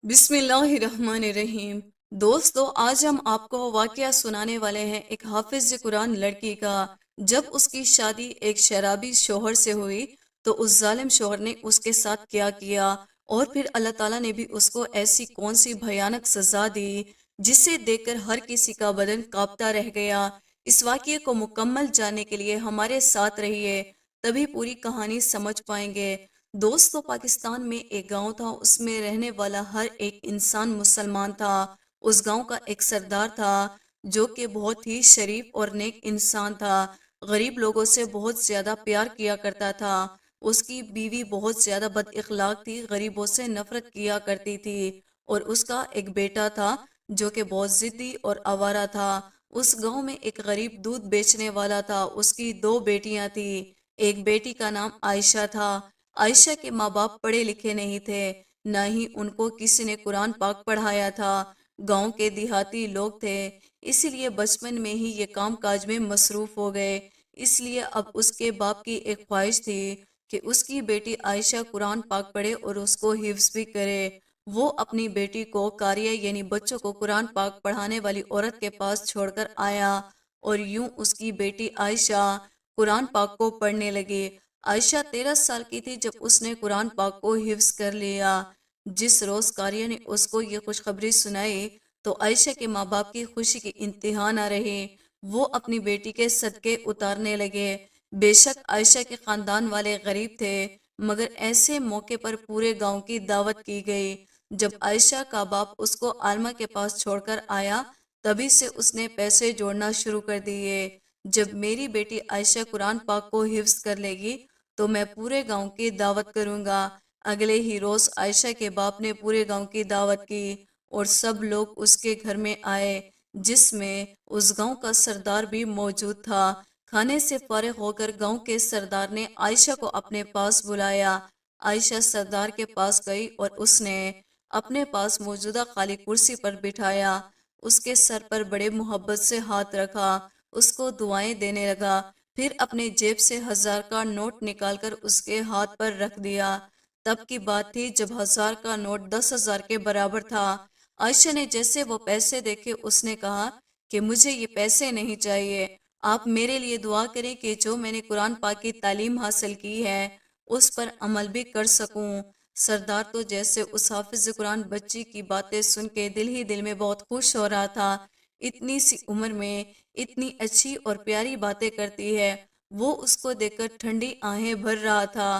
بسم اللہ الرحمن الرحیم۔ دوستو، آج ہم آپ کو واقعہ سنانے والے ہیں ایک حافظ قرآن لڑکی کا۔ جب اس کی شادی ایک شرابی شوہر سے ہوئی تو اس ظالم شوہر نے اس کے ساتھ کیا کیا، اور پھر اللہ تعالیٰ نے بھی اس کو ایسی کون سی بھیانک سزا دی جسے دیکھ کر ہر کسی کا بدن کانپتا رہ گیا۔ اس واقعے کو مکمل جاننے کے لیے ہمارے ساتھ رہیے، تبھی پوری کہانی سمجھ پائیں گے۔ دوستو، پاکستان میں ایک گاؤں تھا، اس میں رہنے والا ہر ایک انسان مسلمان تھا۔ اس گاؤں کا ایک سردار تھا جو کہ بہت ہی شریف اور نیک انسان تھا، غریب لوگوں سے بہت زیادہ پیار کیا کرتا تھا۔ اس کی بیوی بہت زیادہ بد اخلاق تھی، غریبوں سے نفرت کیا کرتی تھی، اور اس کا ایک بیٹا تھا جو کہ بہت ضدی اور آوارہ تھا۔ اس گاؤں میں ایک غریب دودھ بیچنے والا تھا، اس کی دو بیٹیاں تھیں۔ ایک بیٹی کا نام عائشہ تھا۔ عائشہ کے ماں باپ پڑھے لکھے نہیں تھے، نہ ہی ان کو کسی نے قرآن پاک پڑھایا تھا۔ گاؤں کے دیہاتی لوگ تھے، اسی لیے بچپن میں ہی یہ کام کاج میں مصروف ہو گئے۔ اس لیے اب اس کے باپ کی ایک خواہش تھی کہ اس کی بیٹی عائشہ قرآن پاک پڑھے اور اس کو حفظ بھی کرے۔ وہ اپنی بیٹی کو قاریہ یعنی بچوں کو قرآن پاک پڑھانے والی عورت کے پاس چھوڑ کر آیا، اور یوں اس کی بیٹی عائشہ قرآن پاک کو پڑھنے لگی۔ عائشہ 13 سال کی تھی جب اس نے قرآن پاک کو حفظ کر لیا۔ جس روز قاریہ نے اس کو یہ خوشخبری سنائی تو عائشہ کے ماں باپ کی خوشی کی انتہا نہ رہی۔ وہ اپنی بیٹی کے صدقے اتارنے لگے۔ بے شک عائشہ کے خاندان والے غریب تھے، مگر ایسے موقع پر پورے گاؤں کی دعوت کی گئی۔ جب عائشہ کا باپ اس کو عالمہ کے پاس چھوڑ کر آیا، تبھی سے اس نے پیسے جوڑنا شروع کر دیے۔ جب میری بیٹی عائشہ قرآن پاک کو حفظ کر لے گی تو میں پورے گاؤں کی دعوت کروں گا۔ اگلے ہی روز عائشہ کے باپ نے پورے گاؤں کی دعوت کی اور سب لوگ اس کے گھر میں آئے، جس میں اس گاؤں کا سردار بھی موجود تھا۔ کھانے سے فارغ ہو کر گاؤں کے سردار نے عائشہ کو اپنے پاس بلایا۔ عائشہ سردار کے پاس گئی اور اس نے اپنے پاس موجودہ خالی کرسی پر بٹھایا، اس کے سر پر بڑے محبت سے ہاتھ رکھا، اس کو دعائیں دینے لگا، پھر اپنے جیب سے 1000 کا نوٹ نکال کر اس کے ہاتھ پر رکھ دیا۔ تب کی بات تھی جب 1000 کا نوٹ 10,000 کے برابر تھا۔ عائشہ نے جیسے وہ پیسے دیکھے اس نے کہا کہ مجھے یہ پیسے نہیں چاہیے، آپ میرے لیے دعا کریں کہ جو میں نے قرآن پاک کی تعلیم حاصل کی ہے اس پر عمل بھی کر سکوں۔ سردار تو جیسے اس حافظ قرآن بچی کی باتیں سن کے دل ہی دل میں بہت خوش ہو رہا تھا۔ اتنی سی عمر میں اتنی اچھی اور پیاری باتیں کرتی ہے، وہ اس کو دیکھ کر ٹھنڈی آہیں بھر رہا تھا،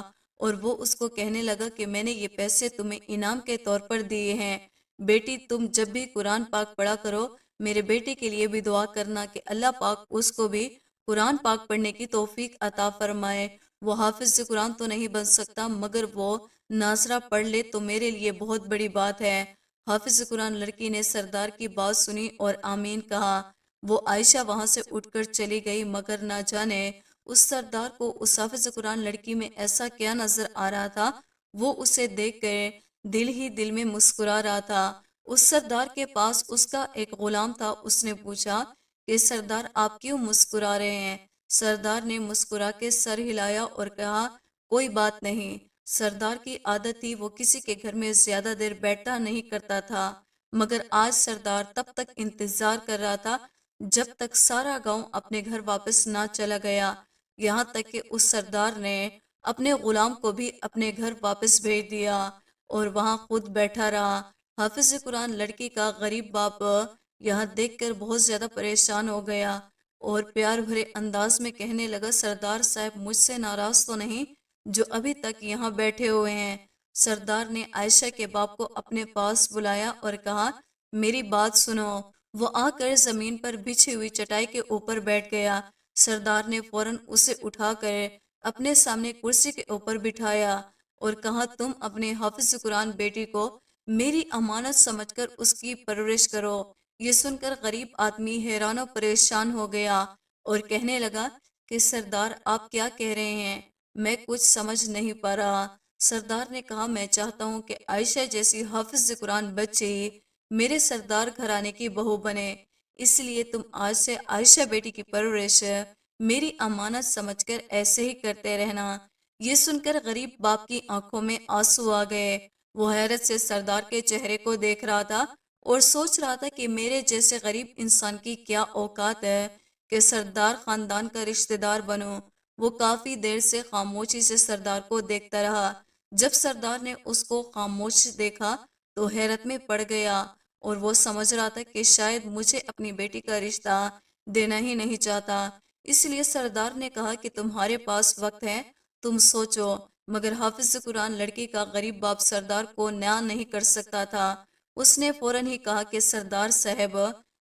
اور وہ اس کو کہنے لگا کہ میں نے یہ پیسے تمہیں انعام کے طور پر دیے ہیں، بیٹی تم جب بھی قرآن پاک پڑھا کرو میرے بیٹے کے لیے بھی دعا کرنا کہ اللہ پاک اس کو بھی قرآن پاک پڑھنے کی توفیق عطا فرمائے۔ وہ حافظ قرآن تو نہیں بن سکتا، مگر وہ ناظرہ پڑھ لے تو میرے لیے بہت بڑی بات ہے۔ حافظ قرآن لڑکی نے سردار کی بات سنی اور آمین کہا۔ وہ عائشہ وہاں سے اٹھ کر چلی گئی، مگر نہ جانے اس سردار کو اس حافظ قرآن لڑکی میں ایسا کیا نظر آ رہا تھا، وہ اسے دیکھ کر دل ہی دل میں مسکرا رہا تھا۔ اس سردار کے پاس اس کا ایک غلام تھا، اس نے پوچھا کہ سردار آپ کیوں مسکرا رہے ہیں؟ سردار نے مسکرا کے سر ہلایا اور کہا کوئی بات نہیں۔ سردار کی عادت تھی وہ کسی کے گھر میں زیادہ دیر بیٹھا نہیں کرتا تھا، مگر آج سردار تب تک انتظار کر رہا تھا جب تک سارا گاؤں اپنے گھر واپس نہ چلا گیا، یہاں تک کہ اس سردار نے اپنے غلام کو بھی اپنے گھر واپس بھیج دیا اور وہاں خود بیٹھا رہا۔ حافظ قرآن لڑکی کا غریب باپ یہاں دیکھ کر بہت زیادہ پریشان ہو گیا اور پیار بھرے انداز میں کہنے لگا سردار صاحب مجھ سے ناراض تو نہیں جو ابھی تک یہاں بیٹھے ہوئے ہیں؟ سردار نے عائشہ کے باپ کو اپنے پاس بلایا اور کہا میری بات سنو۔ وہ آ کر زمین پر بچھی ہوئی چٹائی کے اوپر بیٹھ گیا۔ سردار نے فوراً اسے اٹھا کر اپنے سامنے کرسی کے اوپر بٹھایا اور کہا تم اپنے حافظ قرآن بیٹی کو میری امانت سمجھ کر اس کی پرورش کرو۔ یہ سن کر غریب آدمی حیران و پریشان ہو گیا اور کہنے لگا کہ سردار آپ کیا کہہ رہے ہیں؟ میں کچھ سمجھ نہیں پا رہا۔ سردار نے کہا میں چاہتا ہوں کہ عائشہ جیسی حافظ قرآن بچی میرے سردار گھرانے کی بہو بنے، اس لیے تم آج سے عائشہ بیٹی کی پرورش میری امانت سمجھ کر ایسے ہی کرتے رہنا۔ یہ سن کر غریب باپ کی آنکھوں میں آنسو آ گئے، وہ حیرت سے سردار کے چہرے کو دیکھ رہا تھا اور سوچ رہا تھا کہ میرے جیسے غریب انسان کی کیا اوقات ہے کہ سردار خاندان کا رشتہ دار بنوں۔ وہ کافی دیر سے خاموشی سے سردار کو دیکھتا رہا۔ جب سردار نے اس کو خاموش دیکھا تو حیرت میں پڑ گیا اور وہ سمجھ رہا تھا کہ شاید مجھے اپنی بیٹی کا رشتہ دینا ہی نہیں چاہتا۔ اس لیے سردار نے کہا کہ تمہارے پاس وقت ہے، تم سوچو۔ مگر حافظ قرآن لڑکی کا غریب باپ سردار کو نیا نہیں کر سکتا تھا۔ اس نے فوراً ہی کہا کہ سردار صاحب،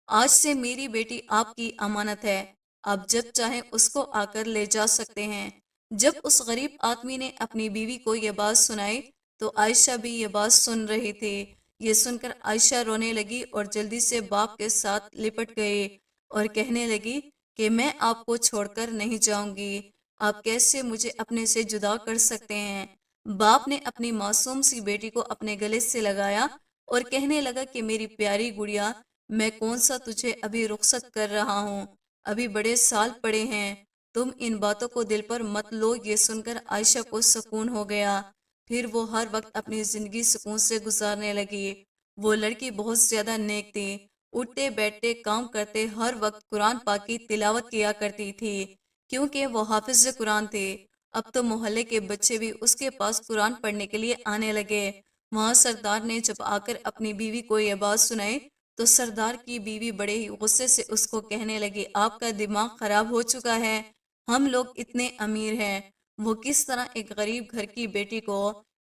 آج سے میری بیٹی آپ کی امانت ہے، آپ جب چاہیں اس کو آ کر لے جا سکتے ہیں۔ جب اس غریب آدمی نے اپنی بیوی کو یہ بات سنائی تو عائشہ بھی یہ بات سن رہی تھی۔ یہ سن کر عائشہ رونے لگی اور جلدی سے باپ کے ساتھ لپٹ گئی اور کہنے لگی کہ میں آپ کو چھوڑ کر نہیں جاؤں گی، آپ کیسے مجھے اپنے سے جدا کر سکتے ہیں؟ باپ نے اپنی معصوم سی بیٹی کو اپنے گلے سے لگایا اور کہنے لگا کہ میری پیاری گڑیا، میں کون سا تجھے ابھی رخصت کر رہا ہوں، ابھی بڑے سال پڑے ہیں، تم ان باتوں کو دل پر مت لو۔ یہ سن کر عائشہ کو سکون ہو گیا۔ پھر وہ ہر وقت اپنی زندگی سکون سے گزارنے لگی۔ وہ لڑکی بہت زیادہ نیک تھی، اٹھتے بیٹھتے کام کرتے ہر وقت قرآن پاک کی تلاوت کیا کرتی تھی، کیونکہ وہ حافظ قرآن تھی۔ اب تو محلے کے بچے بھی اس کے پاس قرآن پڑھنے کے لیے آنے لگے۔ وہاں سردار نے جب آ کر اپنی بیوی کو یہ بات سنائی تو سردار کی بیوی بڑے ہی غصے سے اس کو کہنے لگی، آپ کا دماغ خراب ہو چکا ہے، ہم لوگ اتنے امیر ہیں، وہ کس طرح ایک غریب گھر کی بیٹی کو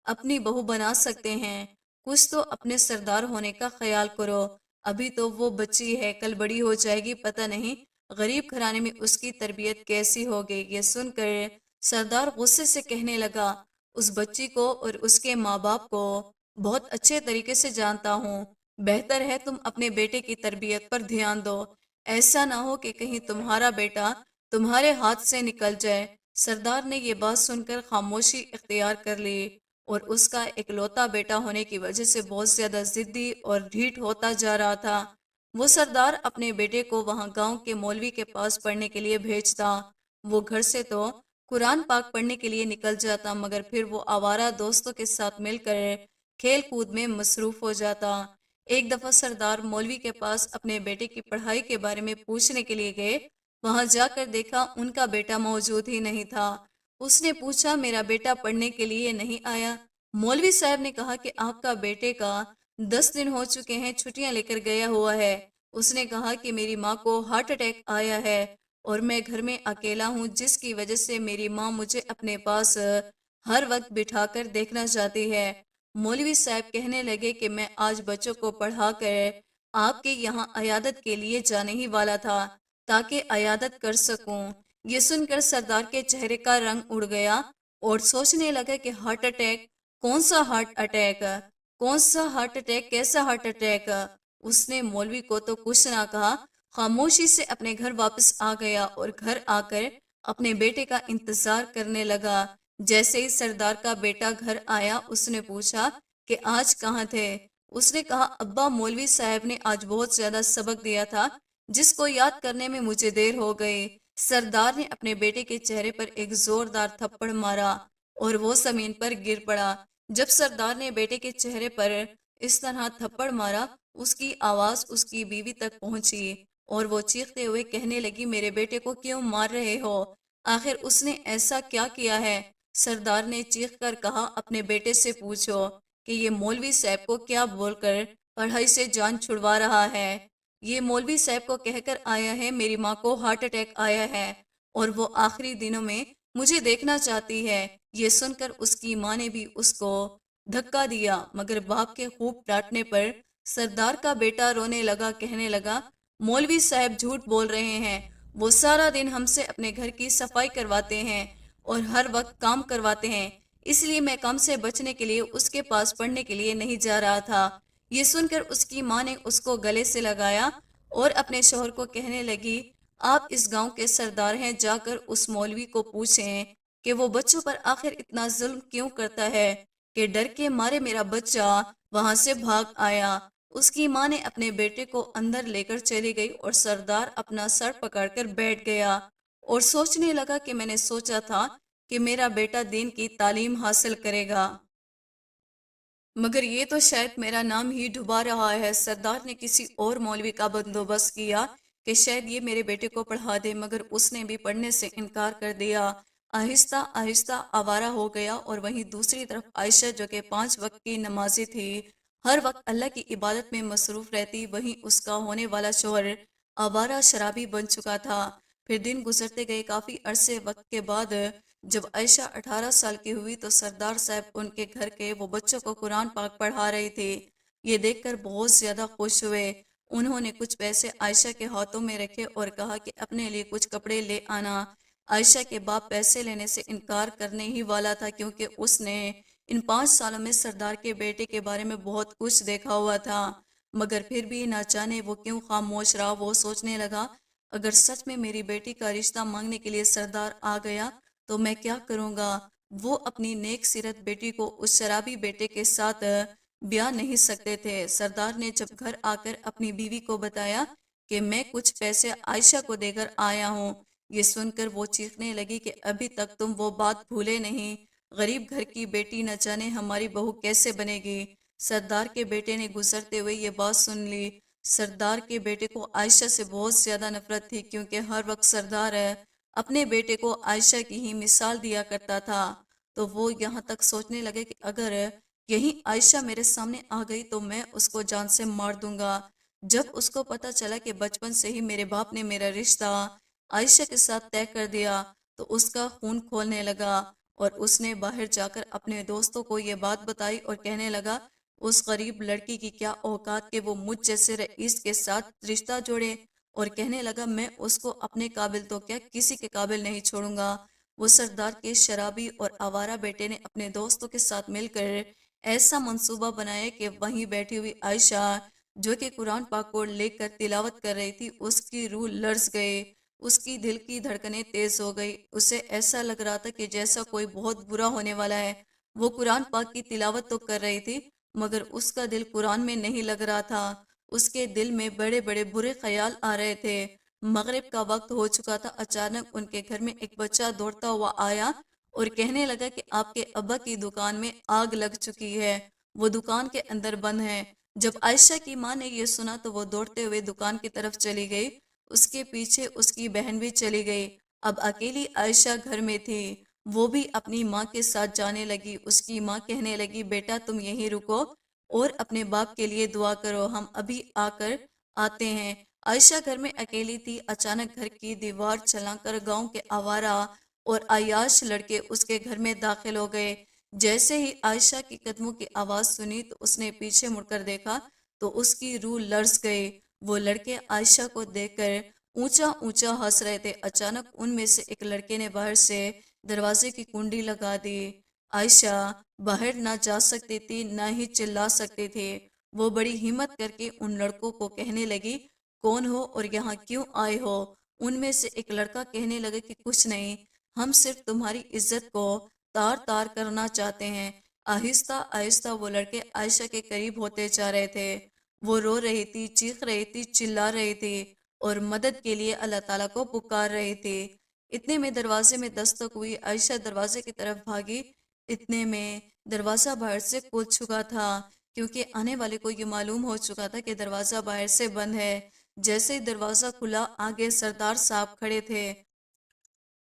اپنی بہو بنا سکتے ہیں؟ کچھ تو اپنے سردار ہونے کا خیال کرو، ابھی تو وہ بچی ہے، کل بڑی ہو جائے گی، پتہ نہیں غریب گھرانے میں اس کی تربیت کیسی ہوگی۔ یہ سن کر سردار غصے سے کہنے لگا، اس بچی کو اور اس کے ماں باپ کو بہت اچھے طریقے سے جانتا ہوں، بہتر ہے تم اپنے بیٹے کی تربیت پر دھیان دو، ایسا نہ ہو کہ کہیں تمہارا بیٹا تمہارے ہاتھ سے نکل جائے۔ سردار نے یہ بات سن کر خاموشی اختیار کر لی اور اس کا اکلوتا بیٹا ہونے کی وجہ سے بہت زیادہ ضدی اور ڈھیٹ ہوتا جا رہا تھا۔ وہ سردار اپنے بیٹے کو وہاں گاؤں کے مولوی کے پاس پڑھنے کے لیے بھیجتا۔ وہ گھر سے تو قرآن پاک پڑھنے کے لیے نکل جاتا، مگر پھر وہ آوارہ دوستوں کے ساتھ مل کر کھیل کود میں مصروف ہو جاتا۔ ایک دفعہ سردار مولوی کے پاس اپنے بیٹے کی پڑھائی کے بارے میں پوچھنے کے لیے گئے۔ وہاں جا کر دیکھا ان کا بیٹا موجود ہی نہیں تھا۔ اس نے پوچھا، میرا بیٹا پڑھنے کے لیے نہیں آیا؟ مولوی صاحب نے کہا کہ آپ کا بیٹے کا 10 دن ہو چکے ہیں، چھٹیاں لے کر گیا ہوا ہے۔ اس نے کہا کہ میری ماں کو ہارٹ اٹیک آیا ہے اور میں گھر میں اکیلا ہوں، جس کی وجہ سے میری ماں مجھے اپنے پاس ہر وقت بٹھا کر دیکھنا چاہتی ہے۔ مولوی صاحب کہنے لگے کہ میں آج بچوں کو پڑھا کر آپ کے یہاں عیادت کے لیے جانے ہی والا تھا تاکہ عیادت کر سکوں۔ یہ سن کر سردار کے چہرے کا رنگ اڑ گیا اور سوچنے لگا کہ ہارٹ اٹیک؟ کون سا ہارٹ اٹیک؟ کون سا ہارٹ اٹیک؟ کیسا ہارٹ اٹیک؟ اس نے مولوی کو تو کچھ نہ کہا، خاموشی سے اپنے گھر واپس آ گیا اور گھر آ کر اپنے بیٹے کا انتظار کرنے لگا۔ جیسے ہی سردار کا بیٹا گھر آیا، اس نے پوچھا کہ آج کہاں تھے؟ اس نے کہا، ابا مولوی صاحب نے آج بہت زیادہ سبق دیا تھا، جس کو یاد کرنے میں مجھے دیر ہو گئی۔ سردار نے اپنے بیٹے کے چہرے پر ایک زوردار تھپڑ مارا اور وہ زمین پر گر پڑا۔ جب سردار نے بیٹے کے چہرے پر اس طرح تھپڑ مارا، اس کی آواز اس کی بیوی تک پہنچی اور وہ چیختے ہوئے کہنے لگی، میرے بیٹے کو کیوں مار رہے ہو؟ آخر اس نے ایسا کیا کیا ہے؟ سردار نے چیخ کر کہا، اپنے بیٹے سے پوچھو کہ یہ مولوی صاحب کو کیا بول کر پڑھائی سے جان چھڑوا رہا ہے۔ یہ مولوی صاحب کو کہہ کر آیا ہے میری ماں کو ہارٹ اٹیک آیا ہے اور وہ آخری دنوں میں مجھے دیکھنا چاہتی ہے۔ یہ سن کر اس کی ماں نے بھی اس کو دھکا دیا، مگر باپ کے خوب ڈانٹنے پر سردار کا بیٹا رونے لگا، کہنے لگا، مولوی صاحب جھوٹ بول رہے ہیں، وہ سارا دن ہم سے اپنے گھر کی صفائی کرواتے ہیں اور ہر وقت کام کرواتے ہیں، اس لیے میں کام سے بچنے کے لیے اس کے پاس پڑھنے کے لیے نہیں جا رہا تھا۔ یہ سن کر اس کی ماں نے اس کو گلے سے لگایا اور اپنے شوہر کو کہنے لگی، آپ اس گاؤں کے سردار ہیں، جا کر اس مولوی کو پوچھیں کہ وہ بچوں پر آخر اتنا ظلم کیوں کرتا ہے کہ ڈر کے مارے میرا بچہ وہاں سے بھاگ آیا۔ اس کی ماں نے اپنے بیٹے کو اندر لے کر چلی گئی اور سردار اپنا سر پکڑ کر بیٹھ گیا اور سوچنے لگا کہ میں نے سوچا تھا کہ میرا بیٹا دین کی تعلیم حاصل کرے گا۔ مگر یہ تو شاید میرا نام ہی ڈبا رہا ہے۔ سردار نے کسی اور مولوی کا بندوبست کیا کہ شاید یہ میرے بیٹے کو پڑھا دے، مگر اس نے بھی پڑھنے سے انکار کر دیا۔ آہستہ آہستہ آوارہ ہو گیا۔ اور وہیں دوسری طرف عائشہ جو کہ 5 وقت کی نمازی تھی، ہر وقت اللہ کی عبادت میں مصروف رہتی، وہیں اس کا ہونے والا شوہر آوارہ شرابی بن چکا تھا۔ پھر دن گزرتے گئے۔ کافی عرصے وقت کے بعد جب عائشہ 18 سال کی ہوئی تو سردار صاحب ان کے گھر کے وہ بچوں کو قرآن پاک پڑھا رہی تھی۔ یہ دیکھ کر بہت زیادہ خوش ہوئے۔ انہوں نے کچھ پیسے عائشہ کے ہاتھوں میں رکھے اور کہا کہ اپنے لیے کچھ کپڑے لے آنا۔ عائشہ کے باپ پیسے لینے سے انکار کرنے ہی والا تھا، کیونکہ اس نے ان 5 سالوں میں سردار کے بیٹے کے بارے میں بہت کچھ دیکھا ہوا تھا، مگر پھر بھی نہ جانے وہ کیوں خاموش رہا۔ وہ سوچنے لگا، اگر سچ میں میری بیٹی کا رشتہ مانگنے کے لیے سردار آ گیا تو میں کیا کروں گا؟ وہ اپنی نیک سیرت بیٹی کو اس شرابی بیٹے کے ساتھ بیاہ نہیں سکتے تھے۔ سردار نے جب گھر آ کر اپنی بیوی کو بتایا کہ میں کچھ پیسے عائشہ کو دے کر آیا ہوں، یہ سن کر وہ چیخنے لگی کہ ابھی تک تم وہ بات بھولے نہیں، غریب گھر کی بیٹی نہ جانے ہماری بہو کیسے بنے گی۔ سردار کے بیٹے نے گزرتے ہوئے یہ بات سن لی۔ سردار کے بیٹے کو عائشہ سے بہت زیادہ نفرت تھی، کیونکہ ہر وقت سردار اپنے بیٹے کو عائشہ کی ہی مثال دیا کرتا تھا۔ تو وہ یہاں تک سوچنے لگے کہ اگر یہی عائشہ میرے سامنے آ گئی تو میں اس کو جان سے مار دوں گا۔ جب اس کو پتا چلا کہ بچپن سے ہی میرے باپ نے میرا رشتہ عائشہ کے ساتھ طے کر دیا تو اس کا خون کھولنے لگا، اور اس نے باہر جا کر اپنے دوستوں کو یہ بات بتائی اور کہنے لگا، اس غریب لڑکی کی کیا اوقات کہ وہ مجھ جیسے رئیس کے ساتھ رشتہ جوڑے، اور کہنے لگا میں اس کو اپنے قابل تو کیا کسی کے قابل نہیں چھوڑوں گا۔ وہ سردار کے شرابی اور آوارہ بیٹے نے اپنے دوستوں کے ساتھ مل کر ایسا منصوبہ بنایا کہ وہیں بیٹھی ہوئی عائشہ جو کہ قرآن پاک کو لے کر تلاوت کر رہی تھی، اس کی روح لرز گئی، اس کی دل کی دھڑکنیں تیز ہو گئی۔ اسے ایسا لگ رہا تھا کہ جیسا کوئی بہت برا ہونے والا ہے۔ وہ قرآن پاک کی تلاوت تو کر رہی تھی، مگر اس کا دل قرآن میں نہیں لگ رہا تھا۔ اس کے دل میں بڑے بڑے برے خیال آ رہے تھے۔ مغرب کا وقت ہو چکا تھا۔ اچانک ان کے گھر میں ایک بچہ دوڑتا ہوا آیا اور کہنے لگا کہ آپ کے ابا کی دکان میں آگ لگ چکی ہے، وہ دکان کے اندر بند ہے۔ جب عائشہ کی ماں نے یہ سنا تو وہ دوڑتے ہوئے دکان کی طرف چلی گئی، اس کے پیچھے اس کی بہن بھی چلی گئی۔ اب اکیلی عائشہ گھر میں تھی، وہ بھی اپنی ماں کے ساتھ جانے لگی۔ اس کی ماں کہنے لگی، بیٹا تم یہیں رکو اور اپنے باپ کے لیے دعا کرو، ہم ابھی آ کر آتے ہیں۔ عائشہ گھر میں اکیلی تھی۔ اچانک گھر کی دیوار چلا کر گاؤں کے آوارہ اور عیاش لڑکے اس کے گھر میں داخل ہو گئے۔ جیسے ہی عائشہ کی قدموں کی آواز سنی تو اس نے پیچھے مڑ کر دیکھا تو اس کی روح لرز گئی۔ وہ لڑکے عائشہ کو دیکھ کر اونچا اونچا ہنس رہے تھے۔ اچانک ان میں سے ایک لڑکے نے باہر سے دروازے کی کنڈی لگا دی۔ عائشہ باہر نہ جا سکتی تھی نہ ہی چلا سکتی تھی۔ وہ بڑی ہمت کر کے ان لڑکوں کو کہنے لگی، کون ہو اور یہاں کیوں آئے ہو؟ ان میں سے ایک لڑکا کہنے لگا کہ کچھ نہیں، ہم صرف تمہاری عزت کو تار تار کرنا چاہتے ہیں۔ آہستہ آہستہ وہ لڑکے عائشہ کے قریب ہوتے جا رہے تھے۔ وہ رو رہی تھی، چیخ رہی تھی، چلا رہی تھی اور مدد کے لیے اللہ تعالیٰ کو پکار رہی تھی۔ اتنے میں دروازے میں دستک ہوئی۔ عائشہ دروازے کی طرف بھاگی۔ اتنے میں دروازہ باہر سے کھل چکا تھا، کیونکہ آنے والے کو یہ معلوم ہو چکا تھا کہ دروازہ باہر سے بند ہے۔ جیسے ہی دروازہ کھلا، آگے سردار صاحب کھڑے تھے۔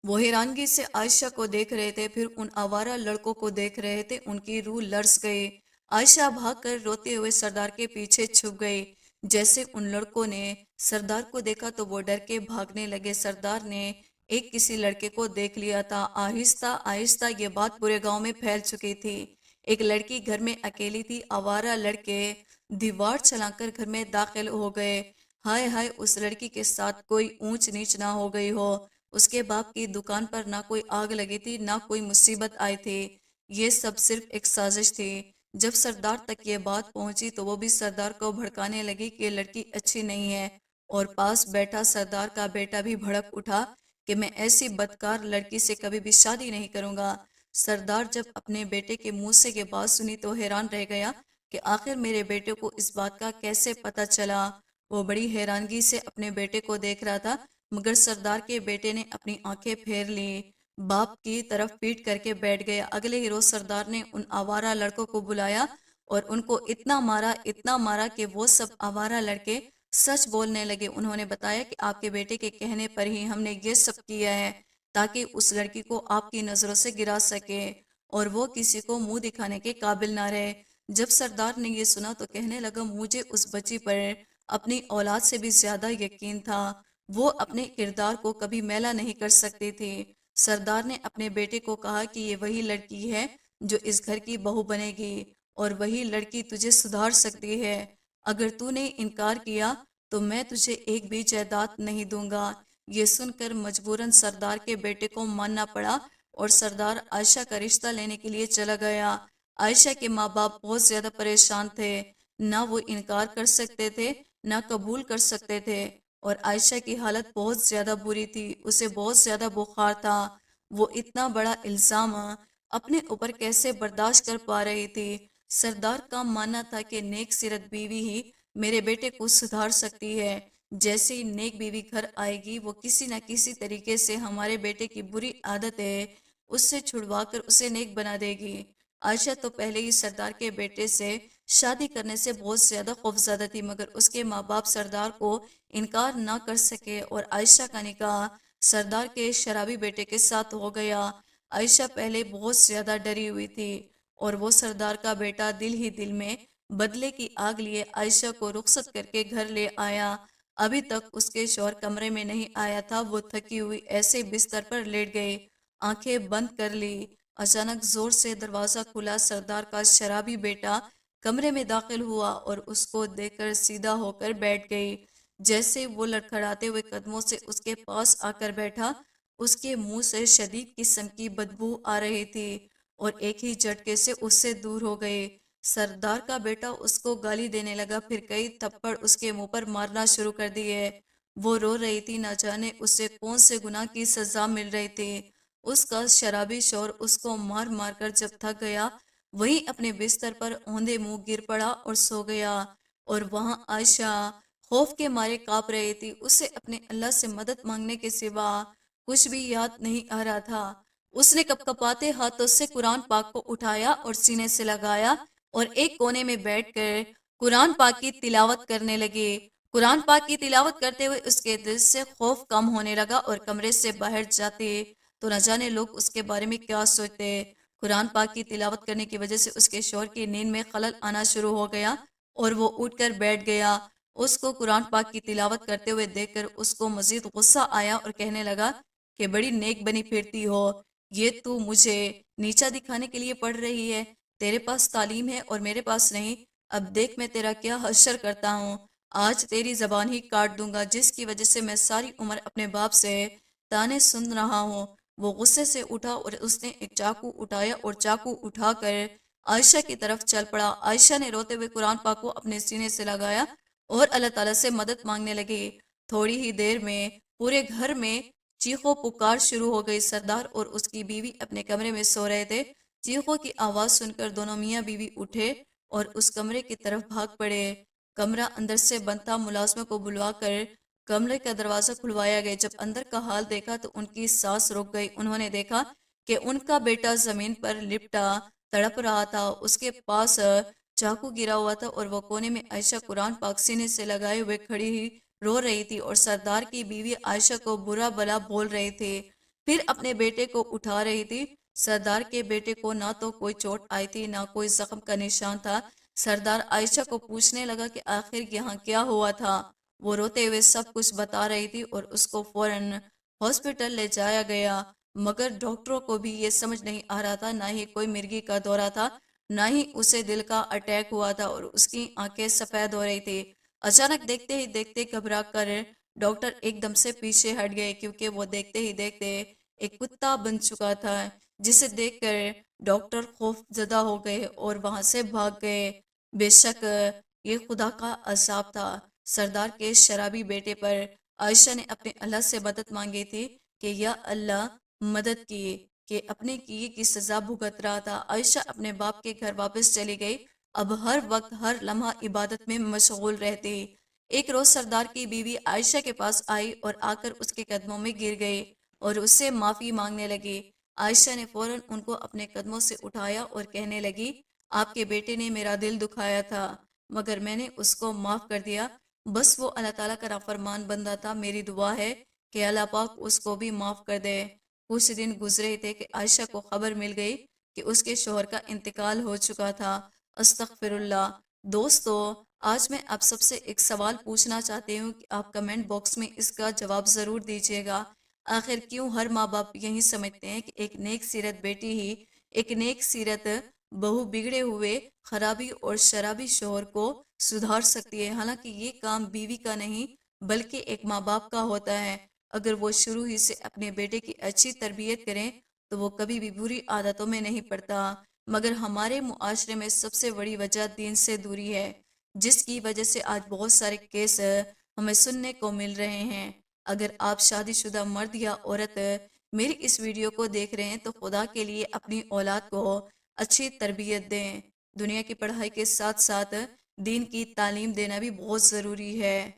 وہ حیرانگی سے عائشہ کو دیکھ رہے تھے، پھر ان آوارہ لڑکوں کو دیکھ رہے تھے۔ ان کی روح لرز گئی۔ عائشہ بھاگ کر روتے ہوئے سردار کے پیچھے چھپ گئی۔ جیسے ان لڑکوں نے سردار کو دیکھا تو وہ ڈر کے بھاگنے لگے۔ سردار نے ایک کسی لڑکے کو دیکھ لیا تھا۔ آہستہ آہستہ یہ بات پورے گاؤں میں پھیل چکی تھی۔ ایک لڑکی گھر میں اکیلی تھی۔ آوارہ لڑکے دیوار چلا کر گھر میں داخل ہو گئے۔ ہائے ہائے، اس لڑکی کے ساتھ کوئی اونچ نیچ نہ ہو گئی ہو۔ اس کے باپ کی دکان پر نہ کوئی آگ لگی تھی، نہ کوئی مصیبت آئی تھی۔ یہ سب صرف ایک سازش تھی۔ جب سردار تک یہ بات پہنچی تو وہ بھی سردار کو بھڑکانے لگی کہ یہ لڑکی اچھی نہیں ہے، اور پاس بیٹھا سردار کا بیٹا بھی بھڑک اٹھا کہ میں ایسی بدکار لڑکی سے کبھی بھی شادی نہیں کروں گا۔ سردار جب اپنے بیٹے کے منہ سے یہ بات سنی تو حیران رہ گیا کہ آخر میرے بیٹے کو اس بات کا کیسے پتہ چلا۔ وہ بڑی حیرانگی سے اپنے بیٹے کو دیکھ رہا تھا، مگر سردار کے بیٹے نے اپنی آنکھیں پھیر لی، باپ کی طرف پیٹ کر کے بیٹھ گیا۔ اگلے ہی روز سردار نے ان آوارہ لڑکوں کو بلایا اور ان کو اتنا مارا کہ وہ سب آوارہ لڑکے سچ بولنے لگے۔ انہوں نے بتایا کہ آپ کے بیٹے کے کہنے پر ہی ہم نے یہ سب کیا ہے تاکہ اس لڑکی کو آپ کی نظروں سے گرا سکے اور وہ کسی کو منہ دکھانے کے قابل نہ رہے۔ جب سردار نے یہ سنا تو کہنے لگا مجھے اس بچی پر اپنی اولاد سے بھی زیادہ یقین تھا، وہ اپنے کردار کو کبھی میلا نہیں کر سکتی تھی۔ سردار نے اپنے بیٹے کو کہا کہ یہ وہی لڑکی ہے جو اس گھر کی بہو بنے گی اور وہی لڑکی تجھے سدھار سکتی ہے۔ اگر تو نے انکار کیا تو میں تجھے ایک بھی جائیداد نہیں دوں گا۔ یہ سن کر مجبوراً سردار کے بیٹے کو ماننا پڑا اور سردار عائشہ کا رشتہ لینے کے لیے چلا گیا۔ عائشہ کے ماں باپ بہت زیادہ پریشان تھے، نہ وہ انکار کر سکتے تھے نہ قبول کر سکتے تھے، اور عائشہ کی حالت بہت زیادہ بری تھی، اسے بہت زیادہ بخار تھا۔ وہ اتنا بڑا الزام اپنے اوپر کیسے برداشت کر پا رہی تھی؟ سردار کا ماننا تھا کہ نیک سیرت بیوی ہی میرے بیٹے کو سدھار سکتی ہے۔ جیسے ہی نیک بیوی گھر آئے گی وہ کسی نہ کسی طریقے سے ہمارے بیٹے کی بری عادت ہے اس سے چھڑوا کر اسے نیک بنا دے گی۔ عائشہ تو پہلے ہی سردار کے بیٹے سے شادی کرنے سے بہت زیادہ خوفزدہ تھی، مگر اس کے ماں باپ سردار کو انکار نہ کر سکے اور عائشہ کا نکاح سردار کے شرابی بیٹے کے ساتھ ہو گیا۔ عائشہ پہلے بہت زیادہ ڈری ہوئی تھی اور وہ سردار کا بیٹا دل ہی دل میں بدلے کی آگ لیے عائشہ کو رخصت کر کے گھر لے آیا۔ ابھی تک اس کے شوہر کمرے میں نہیں آیا تھا، وہ تھکی ہوئی ایسے بستر پر لیٹ گئی، آنکھیں بند کر لی۔ اچانک زور سے دروازہ کھلا، سردار کا شرابی بیٹا کمرے میں داخل ہوا اور اس کو دیکھ کر سیدھا ہو کر بیٹھ گئی۔ جیسے وہ لڑکھڑاتے ہوئے قدموں سے اس کے پاس آ کر بیٹھا، اس کے منہ سے شدید قسم کی بدبو آ رہی تھی اور ایک ہی جھٹکے سے اس سے دور ہو گئی۔ سردار کا بیٹا اس کو گالی دینے لگا، پھر کئی تھپڑ اس کے منہ پر مارنا شروع کر دیے۔ وہ رو رہی تھی، نہ جانے اسے کون سے گناہ کی سزا مل رہی تھی۔ اس کا شرابی شوہر اس کو مار مار کر جب تھک گیا، وہی اپنے بستر پر اوندے منہ گر پڑا اور سو گیا، اور وہاں عائشہ خوف کے مارے کانپ رہی تھی۔ اسے اپنے اللہ سے مدد مانگنے کے سوا کچھ بھی یاد نہیں آ رہا تھا۔ اس نے کپ کپاتے ہاتھوں سے قرآن پاک کو اٹھایا اور سینے سے لگایا اور ایک کونے میں بیٹھ کر قرآن پاک کی تلاوت کرنے لگی۔ قرآن پاک کی تلاوت کرتے ہوئے اس کے دل سے خوف کم ہونے لگا اور کمرے سے باہر جاتے تو نہ جانے لوگ اس کے بارے میں کیا سوچتے۔ قرآن پاک کی تلاوت کرنے کی وجہ سے اس کے شوہر کی نیند میں خلل آنا شروع ہو گیا اور وہ اٹھ کر بیٹھ گیا۔ اس کو قرآن پاک کی تلاوت کرتے ہوئے دیکھ کر اس کو مزید غصہ آیا اور کہنے لگا کہ بڑی نیک بنی پھرتی ہو، یہ تو مجھے نیچا دکھانے کے لیے پڑھ رہی ہے، تیرے پاس تعلیم ہے اور میرے پاس نہیں، اب دیکھ میں تیرا کیا حشر کرتا ہوں، آج تیری زبان ہی کاٹ دوں گا، جس کی وجہ سے میں ساری عمر اپنے باپ سے تانے سن رہا ہوں۔ وہ غصے سے اٹھا اور اس نے ایک چاقو اٹھایا اور چاقو اٹھا کر عائشہ کی طرف چل پڑا۔ عائشہ نے روتے ہوئے قرآن پاک کو اپنے سینے سے لگایا اور اللہ تعالیٰ سے مدد مانگنے لگی۔ تھوڑی ہی دیر میں پورے گھر میں چیخو پکار شروع ہو گئی۔ سردار اور اس کی بیوی اپنے کمرے میں سو رہے تھے۔ چیخوں کی آواز سن کر دونوں میاں بیوی اٹھے اور اس کمرے کی طرف بھاگ پڑے۔ کمرہ اندر سے بند تھا، ملازموں کو بلوا کر کمرے کا دروازہ کھلوایا گیا۔ جب اندر کا حال دیکھا تو ان کی سانس رک گئی۔ انہوں نے دیکھا کہ ان کا بیٹا زمین پر لپٹا تڑپ رہا تھا، اس کے پاس چاقو گرا ہوا تھا اور وہ کونے میں عائشہ قرآن پاک سینے سے لگائے ہوئے کھڑی ہی رو رہی تھی اور سردار کی بیوی عائشہ کو برا بلا بول رہی تھی، پھر اپنے بیٹے کو اٹھا رہی تھی۔ سردار کے بیٹے کو نہ تو کوئی چوٹ آئی تھی نہ کوئی زخم کا نشان تھا۔ سردار عائشہ کو پوچھنے لگا کہ آخر یہاں کیا ہوا تھا۔ وہ روتے ہوئے سب کچھ بتا رہی تھی اور اس کو فوراً ہاسپٹل لے جایا گیا، مگر ڈاکٹروں کو بھی یہ سمجھ نہیں آ رہا تھا، نہ ہی کوئی مرگی کا دورہ تھا، نہ ہی اسے دل کا اٹیک ہوا تھا اور اس کی آنکھیں سفید ہو رہی تھی۔ اچانک دیکھتے ہی دیکھتے گھبرا کر ڈاکٹر ایک دم سے پیچھے ہٹ گئے، کیونکہ وہ دیکھتے ہی دیکھتے ایک کتا بن چکا تھا، جسے دیکھ کر ڈاکٹر خوف زدہ ہو گئے اور وہاں سے بھاگ گئے۔ بے شک یہ خدا کا عذاب تھا۔ سردار کے شرابی بیٹے پر عائشہ نے اپنے اللہ سے مدد مانگی تھی کہ یا اللہ مدد کی، کہ اپنے کیے کی سزا بھگت رہا تھا۔ عائشہ اپنے باپ کے گھر واپس چلی گئی، اب ہر وقت ہر لمحہ عبادت میں مشغول رہتی۔ ایک روز سردار کی بیوی عائشہ کے پاس آئی اور آ کر اس کے قدموں میں گر گئی اور اس سے معافی مانگنے لگی۔ عائشہ نے فوراً ان کو اپنے قدموں سے اٹھایا اور کہنے لگی آپ کے بیٹے نے میرا دل دکھایا تھا مگر میں نے اس کو معاف کر دیا۔ بس وہ اللہ تعالیٰ کا نافرمان بندہ تھا۔ میری دعا ہے کہ اللہ پاک اس کو بھی معاف کر دے۔ کچھ دن گزرے تھے کہ عائشہ کو خبر مل گئی کہ اس کے شوہر کا انتقال ہو چکا تھا۔ استغفر اللہ۔ دوستو، آج میں آپ سب سے ایک سوال پوچھنا چاہتی ہوں کہ آپ کمنٹ باکس میں اس کا جواب ضرور دیجیے گا۔ آخر کیوں ہر ماں باپ یہی سمجھتے ہیں کہ ایک نیک سیرت بیٹی ہی ایک نیک سیرت بہو بگڑے ہوئے خرابی اور شرابی شوہر کو سدھار سکتی ہے؟ حالانکہ یہ کام بیوی کا نہیں بلکہ ایک ماں باپ کا ہوتا ہے۔ اگر وہ شروع ہی سے اپنے بیٹے کی اچھی تربیت کریں تو وہ کبھی بھی بری عادتوں میں نہیں پڑتا۔ مگر ہمارے معاشرے میں سب سے بڑی وجہ دین سے دوری ہے، جس کی وجہ سے آج بہت سارے کیس ہمیں سننے کو مل رہے ہیں۔ اگر آپ شادی شدہ مرد یا عورت میری اس ویڈیو کو دیکھ رہے ہیں تو خدا کے لیے اپنی اولاد کو اچھی تربیت دیں۔ دنیا کی پڑھائی کے ساتھ ساتھ دین کی تعلیم دینا بھی بہت ضروری ہے۔